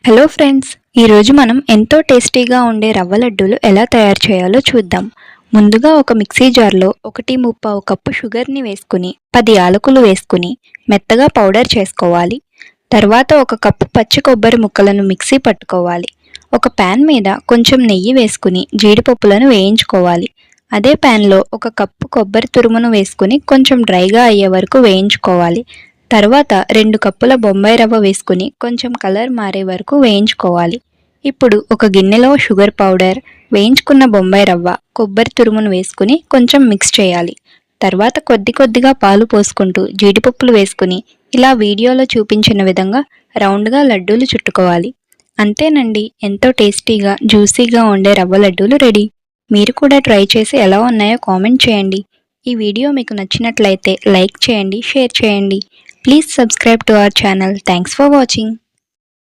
Hello friends, ఈరోజు మనం ఎంతో టేస్టీగా ఉండే రవ్వ లడ్డూలు ఎలా తయారు చేయాలో చూద్దాం. ముందుగా ఒక మిక్సీ జార్లో 1/3 కప్పు షుగర్ని వేసుకుని 10 యాలకులు వేసుకుని మెత్తగా పౌడర్ చేసుకోవాలి. తర్వాత ఒక కప్పు పచ్చి కొబ్బరి ముక్కలను మిక్సీ పట్టుకోవాలి. ఒక ప్యాన్ మీద కొంచెం నెయ్యి వేసుకుని జీడిపప్పులను వేయించుకోవాలి. అదే ప్యాన్లో ఒక కప్పు కొబ్బరి తురుమును వేసుకుని కొంచెం డ్రైగా అయ్యే వరకు వేయించుకోవాలి. తర్వాత 2 కప్పుల బొంబాయి రవ్వ వేసుకుని కొంచెం కలర్ మారే వరకు వేయించుకోవాలి. ఇప్పుడు ఒక గిన్నెలో షుగర్ పౌడర్, వేయించుకున్న బొంబాయి రవ్వ, కొబ్బరి తురుమును వేసుకుని కొంచెం మిక్స్ చేయాలి. తర్వాత కొద్దిగా పాలు పోసుకుంటూ జీడిపప్పులు వేసుకుని ఇలా వీడియోలో చూపించిన విధంగా రౌండ్గా లడ్డూలు చుట్టుకోవాలి. అంతేనండి, ఎంతో టేస్టీగా జ్యూసీగా ఉండే రవ్వ లడ్డూలు రెడీ. మీరు కూడా ట్రై చేసి ఎలా ఉన్నాయో కామెంట్ చేయండి. ఈ వీడియో మీకు నచ్చినట్లయితే లైక్ చేయండి, షేర్ చేయండి. Please subscribe to our channel. Thanks for watching.